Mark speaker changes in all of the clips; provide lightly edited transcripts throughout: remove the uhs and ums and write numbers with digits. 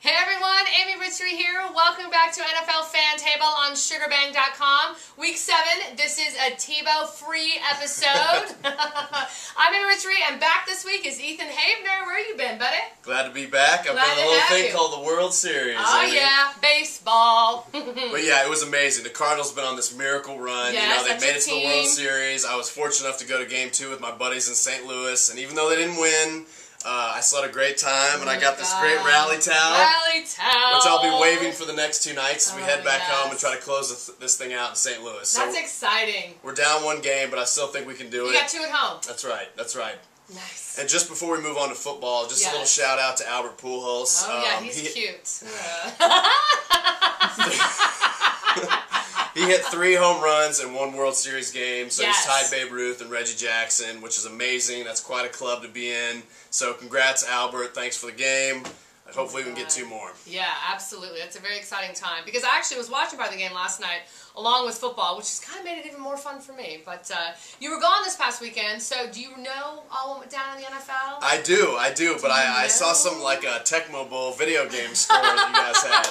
Speaker 1: Hey everyone, Amy Ritchery here. Welcome back to NFL Fan Table on SugarBang.com. Week 7, this is a Tebow-free episode. I'm Amy Ritchery, and back this week is Ethan Havener. Where you been, buddy?
Speaker 2: Glad to be back. I've got a little thing called the World Series.
Speaker 1: Oh,
Speaker 2: Amy.
Speaker 1: yeah, baseball.
Speaker 2: But yeah, it was amazing. The Cardinals have been on this miracle run.
Speaker 1: Yes,
Speaker 2: they made it to the World
Speaker 1: team.
Speaker 2: Series. I was fortunate enough to go to Game 2 with my buddies in St. Louis, and even though they didn't win, I still had a great time, and I got this great rally towel.
Speaker 1: Rally towel.
Speaker 2: Which I'll be waving for the next 2 nights as we head back
Speaker 1: yes.
Speaker 2: home and try to close this thing out in St. Louis.
Speaker 1: That's
Speaker 2: so
Speaker 1: exciting.
Speaker 2: we're down 1 game, but I still think we can do it.
Speaker 1: You got 2 at home.
Speaker 2: That's right. That's right.
Speaker 1: Nice.
Speaker 2: And just before we move on to football, just a little shout out to Albert Pujols.
Speaker 1: Oh yeah, he's cute.
Speaker 2: He hit 3 home runs in 1 World Series game, so
Speaker 1: Yes.
Speaker 2: he's tied Babe Ruth and Reggie Jackson, which is amazing. That's quite a club to be in. So congrats, Albert. Thanks for the game. Hopefully we can get 2 more.
Speaker 1: Yeah, absolutely. It's a very exciting time. Because I actually was watching part of the game last night, along with football, which has kind of made it even more fun for me. But you were gone this past weekend, so do you know all what went down in the NFL?
Speaker 2: I do. But I saw some like a Tecmo Bowl video game score that you guys had.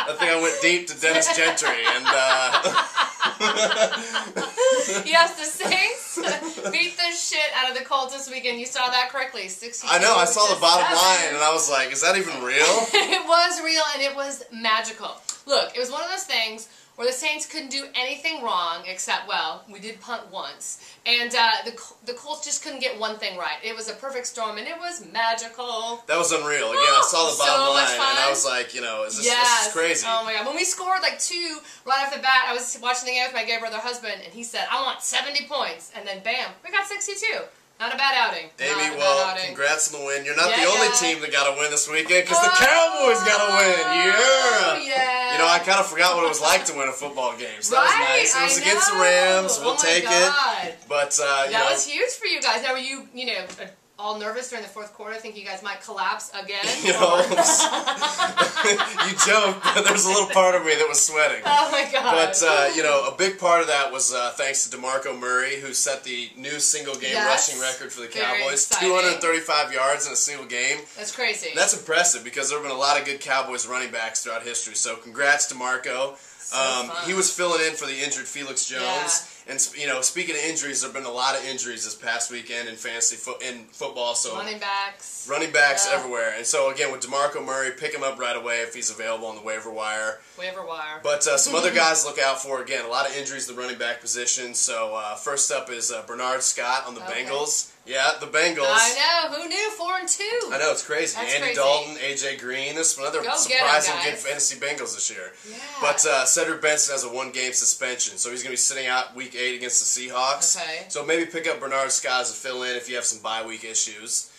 Speaker 2: I think I went deep to Dennis Gentry, and
Speaker 1: Yes, the Saints beat the shit out of the Colts this weekend. You saw that correctly. 62
Speaker 2: I know, I saw the bottom
Speaker 1: 7.
Speaker 2: line, and I was like, is that even real?
Speaker 1: It was real, and it was magical. Look, it was one of those things where the Saints couldn't do anything wrong except, well, we did punt once. And the Colts just couldn't get one thing right. It was a perfect storm, and it was magical.
Speaker 2: That was unreal. Again, I saw the bottom
Speaker 1: so
Speaker 2: line,
Speaker 1: much fun.
Speaker 2: and I was like, this
Speaker 1: Yes.
Speaker 2: is crazy.
Speaker 1: Oh my God. When we scored like 2 right off the bat, I was watching the game with my gay brother husband, and he said, I want 70 points. And then bam, we got 62. Not a bad outing.
Speaker 2: Amy, well, congrats on the win. You're not the only team that got a win this weekend, because the Cowboys got a win.
Speaker 1: Yeah.
Speaker 2: I kind of forgot what it was like to win a football game. So that was nice. It was
Speaker 1: I
Speaker 2: against the
Speaker 1: know.
Speaker 2: Rams. We'll take
Speaker 1: God.
Speaker 2: it. But,
Speaker 1: that was huge for you guys. Now, were you, all nervous during the 4th quarter, think you guys might collapse again?
Speaker 2: you joke, but there's a little part of me that was sweating.
Speaker 1: Oh my God.
Speaker 2: But, a big part of that was thanks to DeMarco Murray, who set the new single-game rushing record for the Cowboys. 235 yards in a single game.
Speaker 1: That's crazy.
Speaker 2: That's impressive, because there have been a lot of good Cowboys running backs throughout history. So congrats to Marco. He was filling in for the injured Felix Jones.
Speaker 1: Yeah.
Speaker 2: And, speaking of injuries, there have been a lot of injuries this past weekend in fantasy football. So
Speaker 1: running backs
Speaker 2: everywhere. And so, again, with DeMarco Murray, pick him up right away if he's available on the waiver wire. But some other guys to look out for, again, a lot of injuries at the running back position. So first up is Bernard Scott on the Bengals. Yeah, the Bengals.
Speaker 1: I know. Who knew? 4-2.
Speaker 2: I know, it's crazy.
Speaker 1: That's
Speaker 2: Andy
Speaker 1: crazy.
Speaker 2: Dalton, A.J. Green. There's some other surprising good fantasy Bengals this year.
Speaker 1: Yeah.
Speaker 2: But Cedric Benson has a 1-game suspension, so he's going to be sitting out Week 8 against the Seahawks.
Speaker 1: Okay.
Speaker 2: So maybe pick up Bernard Scott as a fill-in if you have some bye-week issues.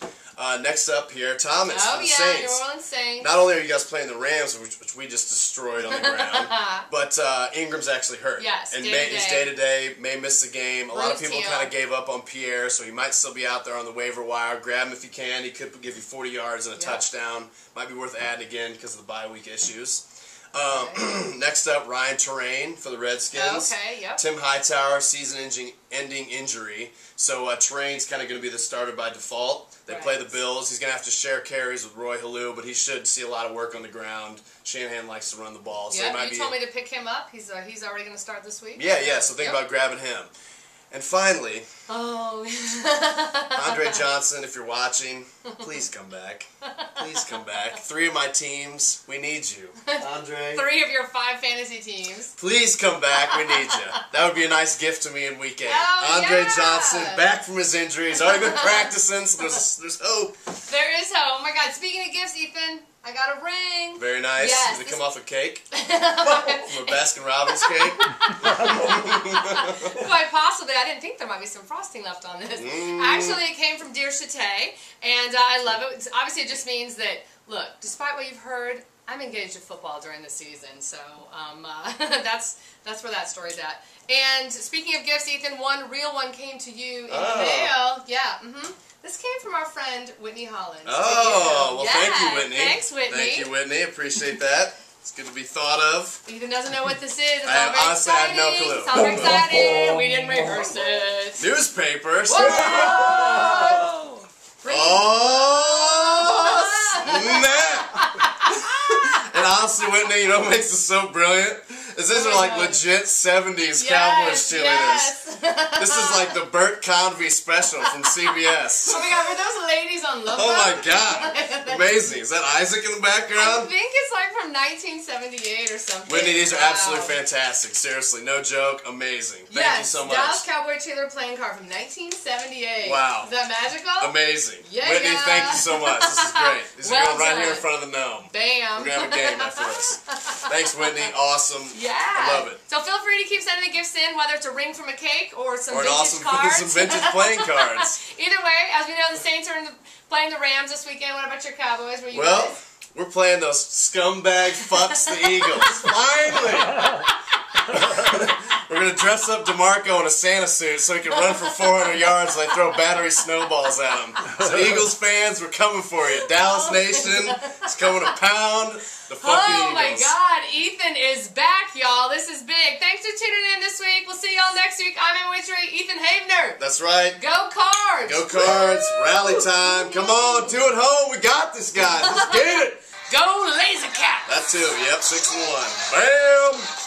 Speaker 2: Next up, Pierre Thomas for the Saints.
Speaker 1: New Orleans Saints.
Speaker 2: Not only are you guys playing the Rams, which we just destroyed on the ground, but Ingram's actually hurt.
Speaker 1: Yes,
Speaker 2: and he's day-to-day, may miss the game. A lot of people
Speaker 1: Teal.
Speaker 2: kind of gave up on Pierre, so he might still be out there on the waiver wire. Grab him if you can. He could give you 40 yards and a touchdown. Might be worth adding again because of the bye-week issues. Next up, Ryan Terrain for the Redskins. Tim Hightower, season-ending injury. So Terrain's kind of going to be the starter by default. They play the Bills. He's going to have to share carries with Roy Halou, but he should see a lot of work on the ground. Shanahan likes to run the ball. So
Speaker 1: you told me to pick him up. He's already going to start this week.
Speaker 2: Yeah, so think about grabbing him. And finally, Andre Johnson, if you're watching, please come back. Please come back. 3 of my teams, we need you. Andre.
Speaker 1: 3 of your 5 fantasy teams.
Speaker 2: Please come back, we need you. That would be a nice gift to me in Week 8.
Speaker 1: Oh,
Speaker 2: Andre Johnson, back from his injury. He's already been practicing, so there's hope.
Speaker 1: There is hope. Oh my God. Speaking of gifts, Ethan, I got a ring.
Speaker 2: Very nice.
Speaker 1: Yes,
Speaker 2: Did it come off a cake? From a Baskin-Robbins cake?
Speaker 1: Quite possibly. I didn't think there might be some frosting left on this. Actually, it came from Dear Chate, and I love it. Obviously, it just means that, look, despite what you've heard, I'm engaged in football during the season, so that's where that story's at. And speaking of gifts, Ethan, one real one came to you in the mail. Yeah, This came from our friend Whitney Hollins.
Speaker 2: Oh, well, thank you, Whitney.
Speaker 1: Thanks, Whitney.
Speaker 2: Thank you, Whitney. Appreciate that. It's good to be thought of.
Speaker 1: Ethan doesn't know what this is. It's
Speaker 2: honestly, I have no clue.
Speaker 1: It's all very exciting. We didn't rehearse it.
Speaker 2: Newspapers.
Speaker 1: Whoa!
Speaker 2: Oh, honestly, Whitney, you know what makes this so brilliant? Is these are like legit 70s Cowboys cheerleaders.
Speaker 1: Yes.
Speaker 2: This is like the Burt Convy special from CBS.
Speaker 1: Oh my God, were those ladies on Love
Speaker 2: Oh my
Speaker 1: Boat?
Speaker 2: God. Amazing. Is that Isaac in the
Speaker 1: I
Speaker 2: background?
Speaker 1: think it's like from 1978 or something.
Speaker 2: Whitney, these are
Speaker 1: Wow.
Speaker 2: absolutely fantastic. Seriously, no joke. Amazing. Thank you so much.
Speaker 1: Dallas Cowboy cheerleader playing card from 1978.
Speaker 2: Wow.
Speaker 1: Is that magical?
Speaker 2: Amazing.
Speaker 1: Yeah.
Speaker 2: Whitney, thank you so much. This is great. These
Speaker 1: Well
Speaker 2: are going right here in
Speaker 1: done.
Speaker 2: front of the Gnome.
Speaker 1: Bam.
Speaker 2: We're going to have a game after this. Thanks, Whitney. Awesome.
Speaker 1: Yeah.
Speaker 2: I love it.
Speaker 1: So feel free to keep sending the gifts in, whether it's a ring from a cake or some
Speaker 2: Or an
Speaker 1: vintage
Speaker 2: awesome
Speaker 1: cards.
Speaker 2: some vintage playing cards.
Speaker 1: Either way, as we know, the Saints are playing the Rams this weekend. What about your Cowboys? Were you
Speaker 2: Well,
Speaker 1: guys?
Speaker 2: we're playing those scumbag fucks, the Eagles. Finally! We're going to dress up DeMarco in a Santa suit so he can run for 400 yards and they throw battery snowballs at him. So Eagles fans, we're coming for you. Dallas Nation is coming to pound the fucking
Speaker 1: Oh
Speaker 2: Eagles.
Speaker 1: my God, Ethan is back, y'all. This is big. Thanks for tuning in this week. We'll see y'all next week. I'm in Witchery, Ethan Havener.
Speaker 2: That's right.
Speaker 1: Go Cards!
Speaker 2: Go Cards, rally time. Come on, 2 at home. We got this, guys. Let's get it.
Speaker 1: Go Laser Cat!
Speaker 2: That too. Yep, 6-1. Bam!